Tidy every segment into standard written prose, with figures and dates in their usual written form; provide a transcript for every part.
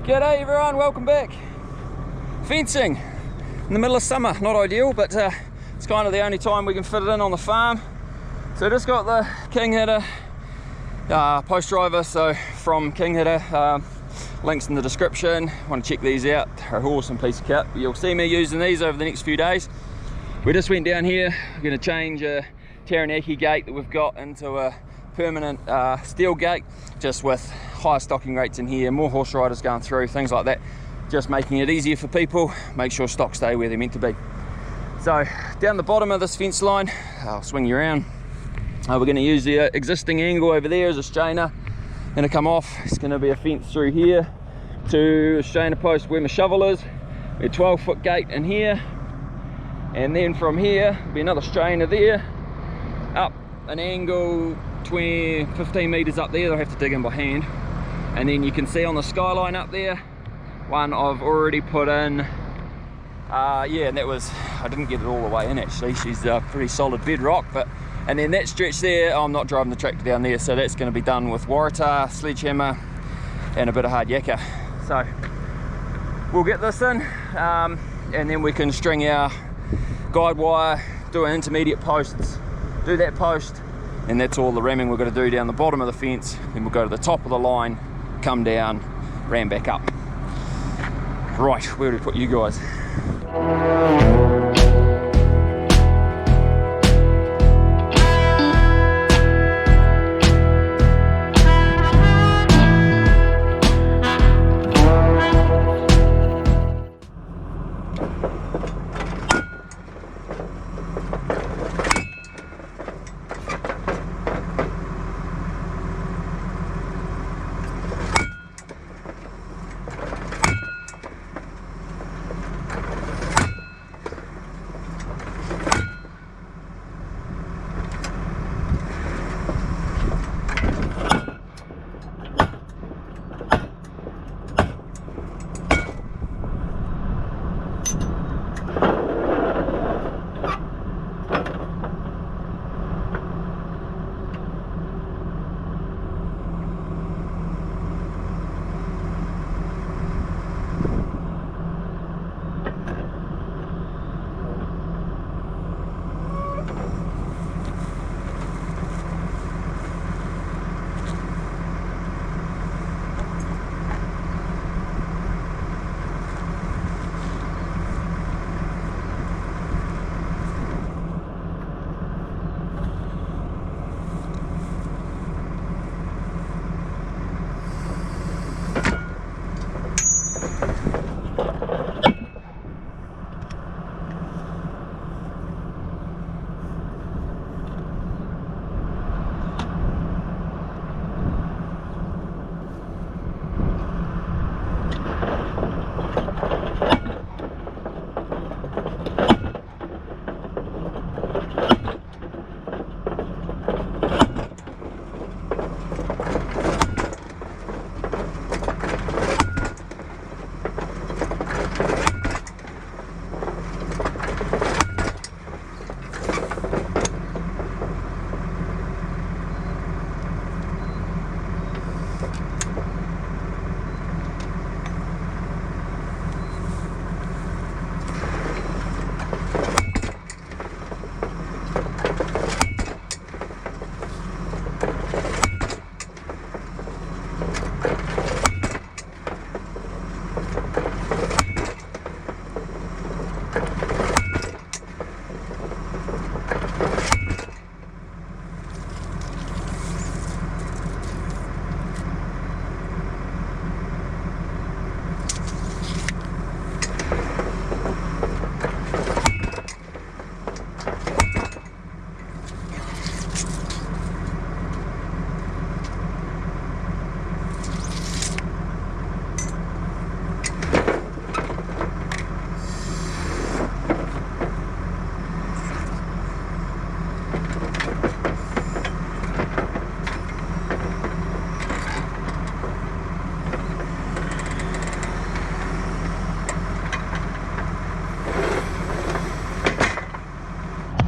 G'day everyone, welcome back. Fencing in the middle of summer, not ideal, but it's kind of the only time we can fit it in on the farm. So I just got the Kinghitter post driver, so from Kinghitter, links in the description. Want to check these out, they're an awesome piece of kit. You'll see me using these over the next few days. We just went down here, we're going to change a Taranaki gate that we've got into a permanent steel gate, just with higher stocking rates in here, more horse riders going through, things like that, just making it easier for people, make sure stocks stay where they're meant to be. So down the bottom of this fence line, I'll swing you around, we're going to use the existing angle over there as a strainer, going to come off. It's going to be a fence through here to a strainer post where my shovel is, a 12-foot gate in here, and then from here will be another strainer there, up an angle 15 meters up there. I'll have to dig in by hand. And then you can see on the skyline up there, one I've already put in. Yeah, and that was, I didn't get it all the way in actually. She's pretty solid bedrock, but and then that stretch there, I'm not driving the tractor down there, so that's going to be done with Waratah, sledgehammer, and a bit of hard yakka. So we'll get this in, and then we can string our guide wire, do an intermediate posts, do that post, and that's all the ramming we're going to do down the bottom of the fence. Then we'll go to the top of the line, come down, ram back up. Right, where do we put you guys?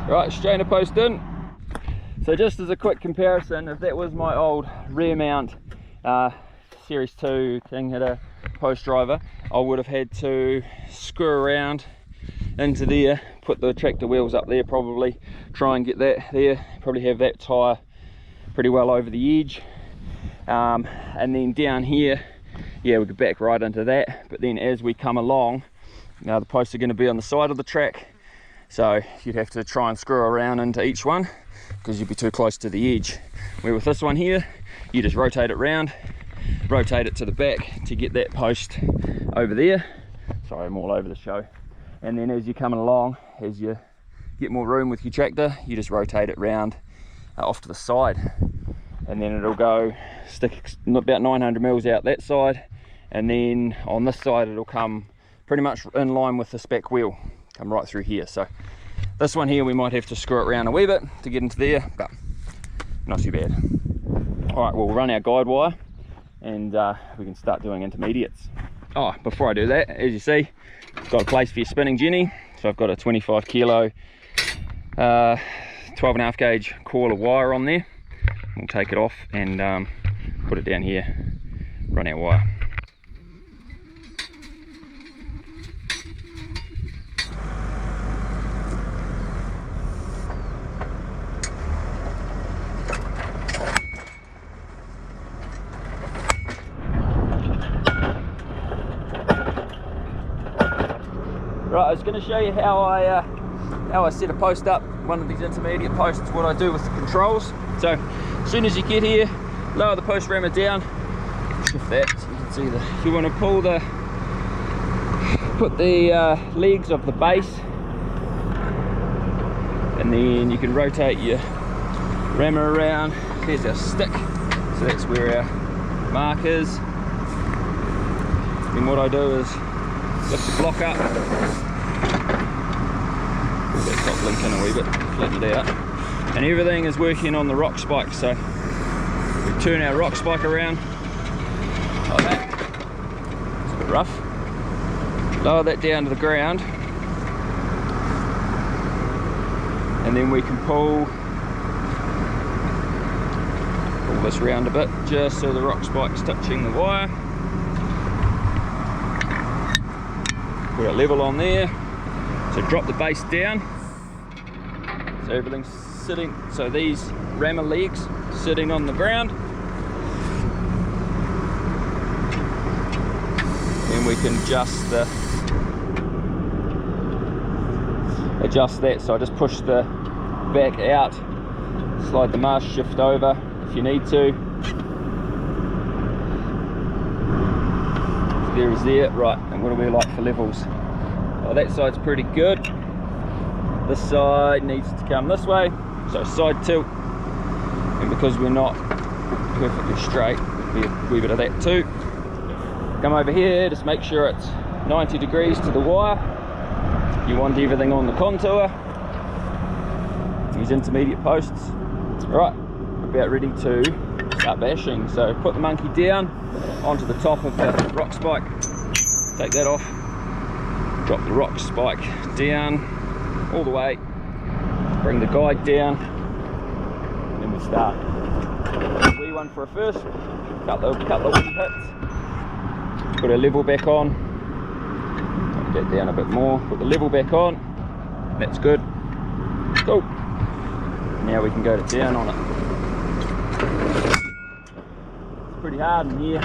Right, strainer post in. So just as a quick comparison, if that was my old rear mount Series 2 Kinghitter post driver, I would have had to screw around into there, put the tractor wheels up there, probably try and get that there, probably have that tyre pretty well over the edge, and then down here, yeah, we could back right into that. But then as we come along, the posts are going to be on the side of the track, so you'd have to try and screw around into each one because you'd be too close to the edge. Where with this one here, you just rotate it round, rotate it to the back to get that post over there. Sorry, I'm all over the show. And then as you're coming along, as you get more room with your tractor, you just rotate it round off to the side, and then it'll go stick about 900 mils out that side, and then on this side it'll come pretty much in line with the spec wheel, come right through here. So this one here we might have to screw it around a wee bit to get into there, but not too bad. All right, we'll run our guide wire and we can start doing intermediates. Oh, before I do that, as you see, it's got a place for your spinning jenny. So I've got a 25 kilo 12.5 gauge coil of wire on there. We'll take it off and put it down here, run our wire. Right, I was going to show you how I set a post up, one of these intermediate posts, what I do with the controls. So as soon as you get here, lower the post rammer down, shift that so you can see you want to put the legs of the base, and then you can rotate your rammer around. There's our stick, so that's where our mark is. Then what I do is lift the block up, pull that top link in a wee bit, flatten it out, and everything is working on the rock spike. So we turn our rock spike around like that. It's a bit rough. Lower that down to the ground, and then we can pull this round a bit just so the rock spike's touching the wire. Put a level on there, so drop the base down, so everything's sitting, so these rammer legs sitting on the ground, then we can adjust that. So I just push the back out, slide the mast shift over if you need to. There is there, right, and what do we like for levels? Well, that side's pretty good. This side needs to come this way, so side tilt, and because we're not perfectly straight, there'll be a wee bit of that too. Come over here, just make sure it's 90 degrees to the wire. You want everything on the contour. These intermediate posts. Right, about ready to start bashing. So put the monkey down onto the top of the rock spike, take that off, drop the rock spike down all the way, bring the guide down, and then we start. Wee one for a first, couple of wee hits, put our level back on, take that down a bit more, put the level back on, that's good, cool. Now we can go to down on it. Pretty hard in here.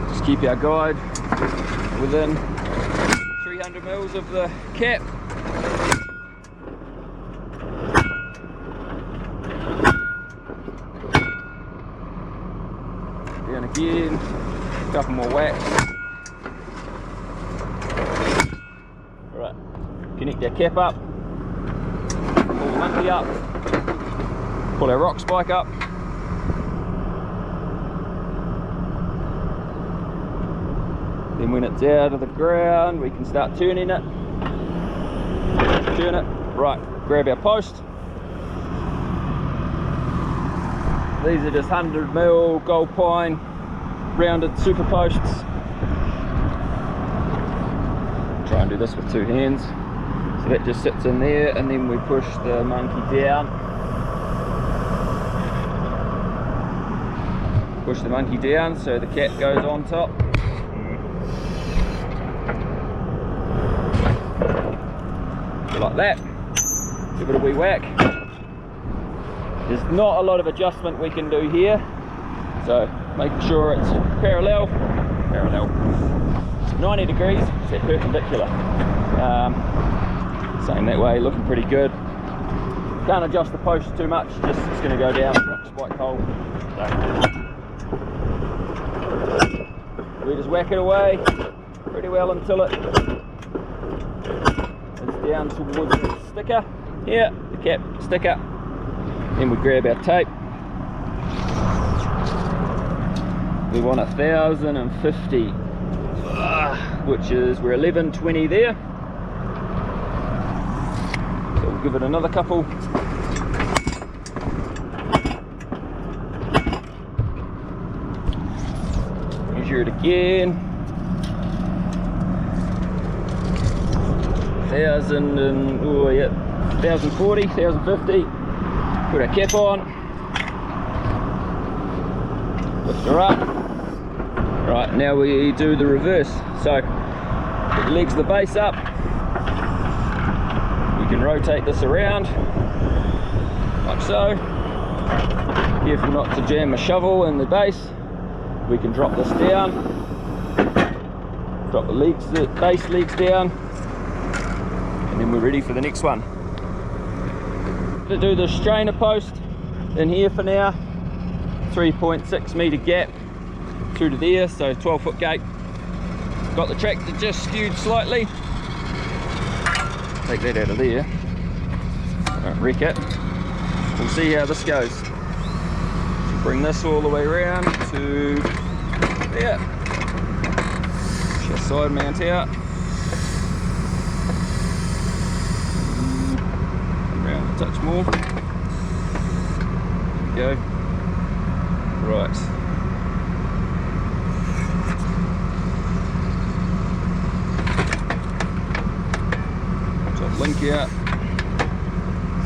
Just keep our guide within 300 mils of the cap. Down again, a couple more whacks. Right, connect our cap up, pull the monkey up, pull our rock spike up. Then when it's out of the ground, we can start turning it. Turn it, right, grab our post. These are just 100mm gold pine rounded super posts. Try and do this with two hands. So that just sits in there, and then we push the monkey down. Push the monkey down so the cat goes on top. Like that. Give it a wee whack. There's not a lot of adjustment we can do here, so make sure it's parallel, 90 degrees, set perpendicular. Same that way, looking pretty good. Can't adjust the post too much, just it's going to go down, rock spike hole. So we just whack it away pretty well until it's down towards the sticker. Here, the cap sticker. Then we grab our tape. We want 1050, which is, we're 1120 there. So we'll give it another couple. Measure it again. 1040, 1050. Put our cap on. Lift her up. Right, now we do the reverse. So, put the legs of the base up. We can rotate this around, like so. Careful not to jam a shovel in the base. We can drop this down. Drop the legs, the base legs down. And then we're ready for the next one. To do the strainer post in here for now, 3.6 metre gap through to there, so 12-foot gate. Got the tractor just skewed slightly. Take that out of there. Don't wreck it. We'll see how this goes. So bring this all the way around to there. Push our side mount out. Touch more. There we go. Right. Top link out.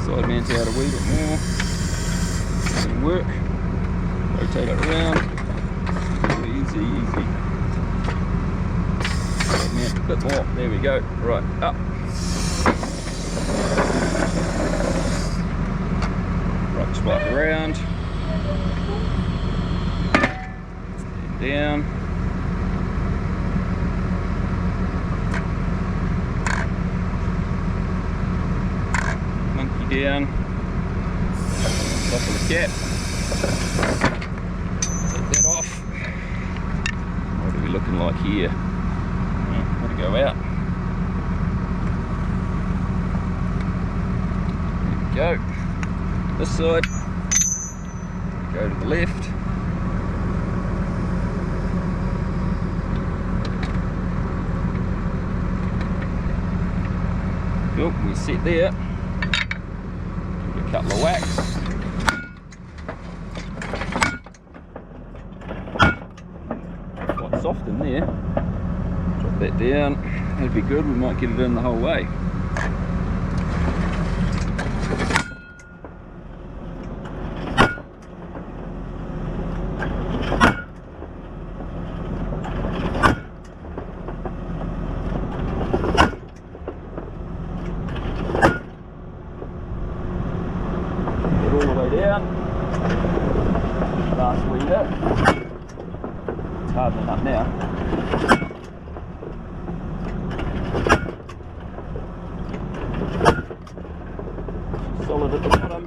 Side mount out a wee bit more. Doesn't work. Rotate it around. Easy, easy. Side mount a bit more. There we go. Right, up. Spike around, down, monkey down, top of the cap, take that off. What are we looking like here? Want to go out. There we go. This side, go to the left, cool, we sit there, give it a couple of whacks, quite soft in there, drop that down, that'd be good, we might get it in the whole way. Last wee bit. It's hardening up now. Solid at the bottom.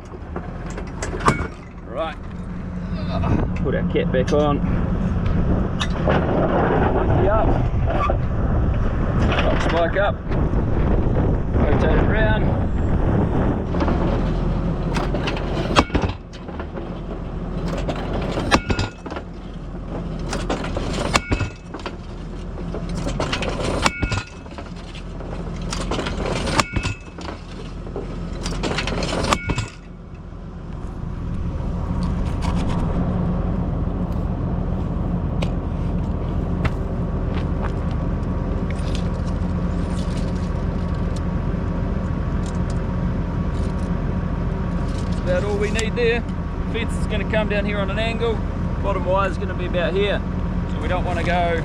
Right. Put our cap back on. Monkey up. Top spike up. Rotate it around. that we need there. Fence is going to come down here on an angle. Bottom wire is going to be about here. So we don't want to go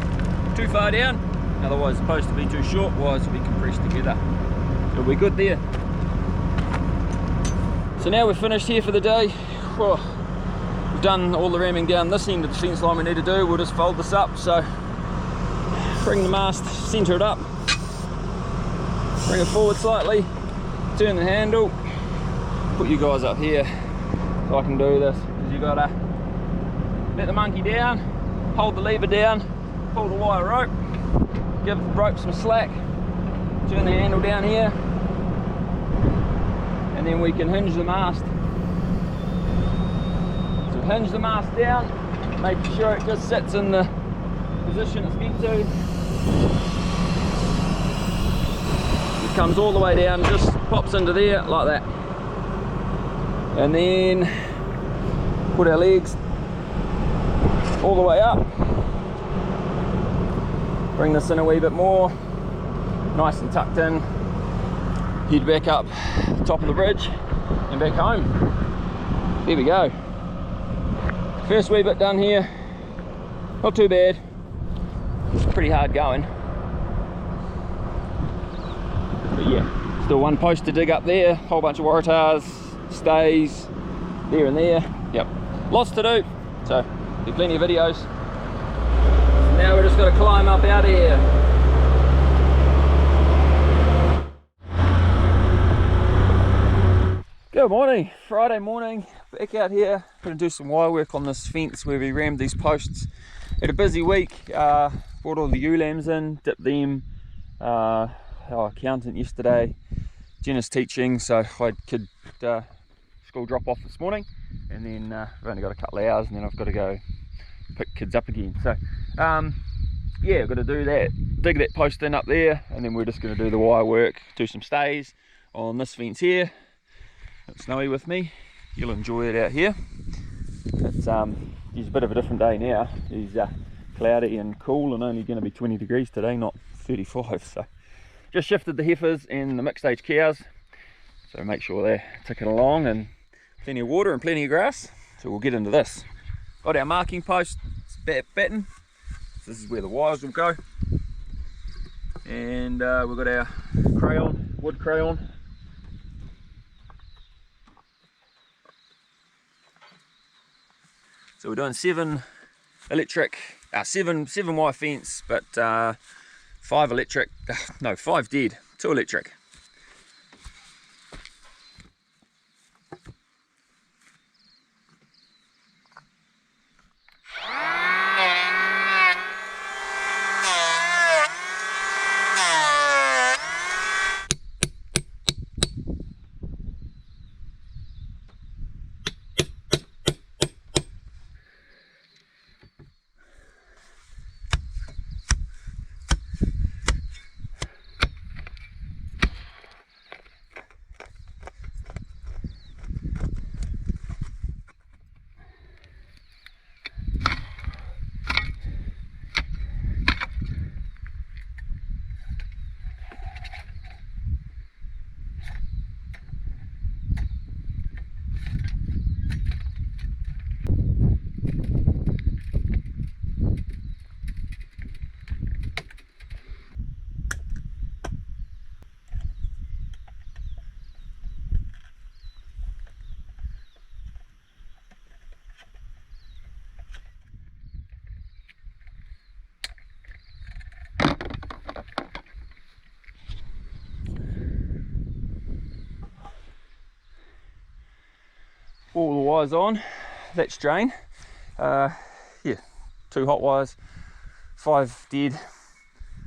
too far down. Otherwise it's supposed to be too short, wires will be compressed together. So we're good there. So now we're finished here for the day. We've done all the ramming down this end of the fence line we need to do. We'll just fold this up. So bring the mast, centre it up, bring it forward slightly, turn the handle, put you guys up here so I can do this, because you gotta let the monkey down, hold the lever down, pull the wire rope, give the rope some slack, turn the handle down here, and then we can hinge the mast. So hinge the mast down, making sure it just sits in the position it's meant to. It comes all the way down, just pops into there like that. And then put our legs all the way up. Bring this in a wee bit more, nice and tucked in. Head back up the top of the bridge and back home. There we go. First wee bit done here, not too bad. It's pretty hard going. But yeah, still one post to dig up there, whole bunch of waratahs, stays, there and there. Yep, lots to do, so there's plenty of videos. So now we're just got to climb up out of here. Good morning, Friday morning, back out here. Going to do some wire work on this fence where we rammed these posts. Had a busy week, brought all the ewe lambs in, dipped them. Our accountant yesterday, Genna's teaching, so I had kid school drop off this morning, and then I've only got a couple of hours and then I've got to go pick kids up again. So yeah, I've got to do that, dig that post in up there, and then we're just going to do the wire work, do some stays on this fence here. It's Snowy with me, you'll enjoy it out here. It's a bit of a different day now. It's cloudy and cool and only going to be 20 degrees today, not 35. So just shifted the heifers and the mixed age cows, so make sure they're ticking along, and plenty of water and plenty of grass. So we'll get into this. Got our marking post, batten. This is where the wires will go, and we've got our crayon, wood crayon. So we're doing 7 electric, 7 wire fence, but 5 electric, no, 5 dead, 2 electric. All the wires on, that's drain. Yeah, 2 hot wires, 5 dead.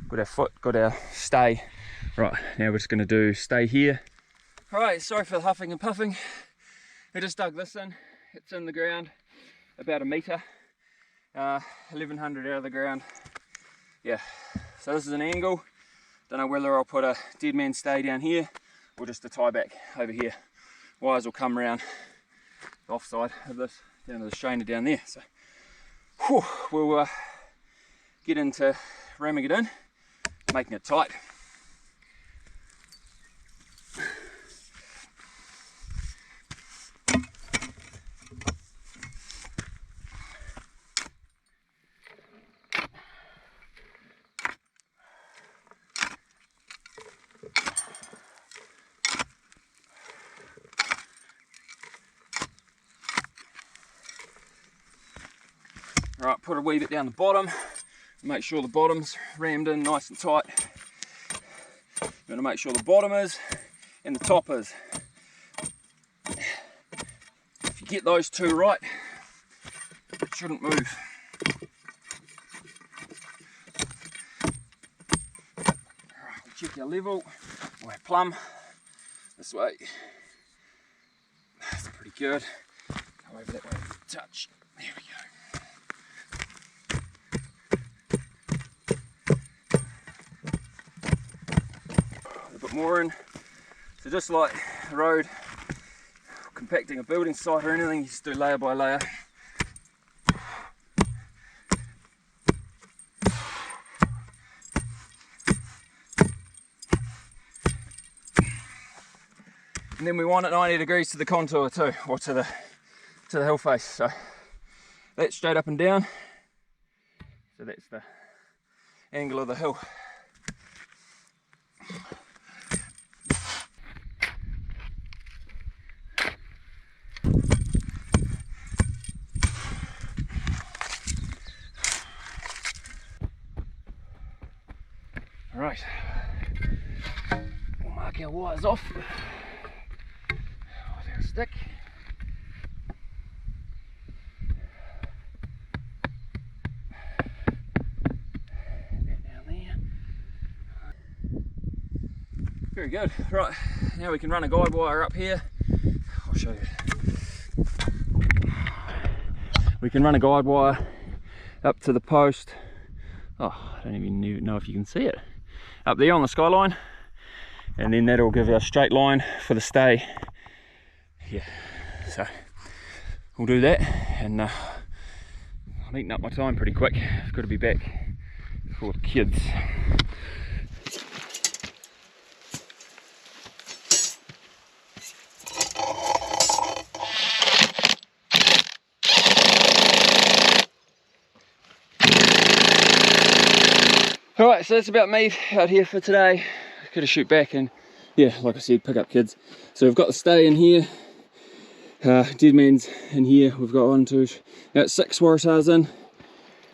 Got our foot, got our stay. Right, now we're just going to do stay here. Alright, sorry for the huffing and puffing. I just dug this in. It's in the ground, about 1 metre. 1100 out of the ground. Yeah, so this is an angle. Don't know whether I'll put a dead man stay down here or just a tie back over here. Wires will come around the offside of this down to the strainer down there. So whew, we'll get into ramming it in, making it tight. Right, put a wee bit down the bottom. Make sure the bottom's rammed in nice and tight. You want to make sure the bottom is and the top is. If you get those two right, it shouldn't move. Alright, we'll check our level. We're plumb this way. That's pretty good. Go over that way, touch. There we go. A bit more in. So just like the road, compacting a building site or anything, you just do layer by layer. And then we want it 90 degrees to the contour too, or to the hill face. So that's straight up and down. So that's the angle of the hill. All right, we'll mark our wires off with our stick. That down there. Very good. Right, now we can run a guide wire up here. I'll show you. We can run a guide wire up to the post. Oh, I don't even know if you can see it. Up there on the skyline, and then that'll give us a straight line for the stay. Yeah, so we'll do that, and I'm eating up my time pretty quick. I've got to be back for the kids. Alright, so that's about me out here for today. Got to shoot back and, yeah, like I said, pick up kids. So we've got the stay in here, dead man's in here. We've got about 6 Waratahs in,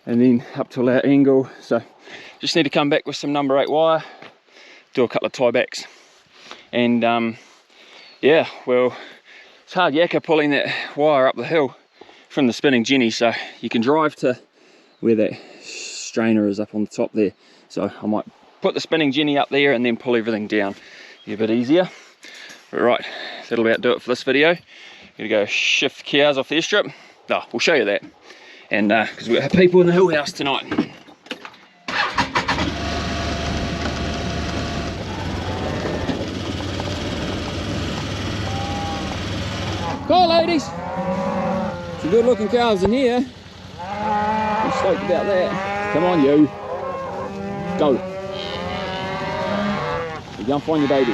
and then up to our angle. So just need to come back with some number 8 wire, do a couple of tiebacks, and yeah, well, it's hard yakka pulling that wire up the hill from the spinning Jenny. So you can drive to where that strainer is up on the top there. So I might put the spinning Jenny up there and then pull everything down. Be a bit easier. But right, that'll about do it for this video. Gonna go shift cows off the airstrip. Oh, we'll show you that. And because we've got people in the hill house tonight. Go ladies! Some good looking cows in here. I'm stoked about that. Come on you. Go. You go and find your baby.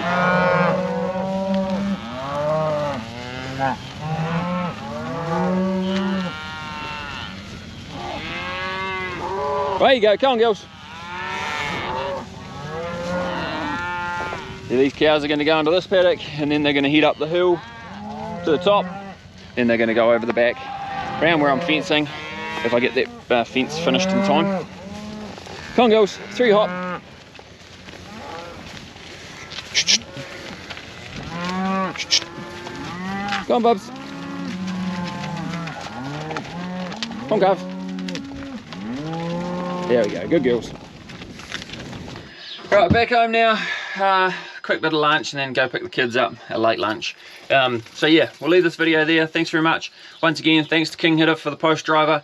There you go, come on girls. Yeah, these cows are going to go into this paddock, and then they're going to head up the hill to the top. Then they're going to go over the back, around where I'm fencing, if I get that fence finished in time. Come on girls, 3 hop. Go on bubs. Come on Gav. There we go, good girls. Right, back home now. Quick bit of lunch and then go pick the kids up, a late lunch. So yeah, we'll leave this video there. Thanks very much. Once again, thanks to Kinghitter for the post driver.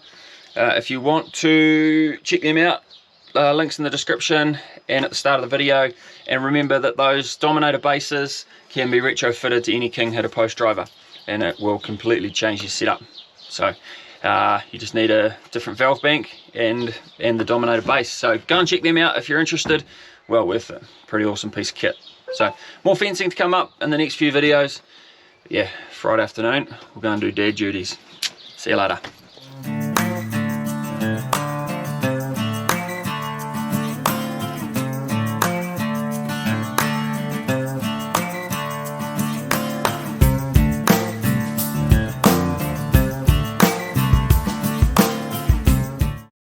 If you want to check them out, links in the description and at the start of the video. And remember that those Dominator bases can be retrofitted to any Kinghitter post driver, and it will completely change your setup. So you just need a different valve bank and the Dominator base. So go and check them out if you're interested. Well worth it. Pretty awesome piece of kit. So more fencing to come up in the next few videos. Yeah, Friday afternoon we'll go and do dad duties. See you later.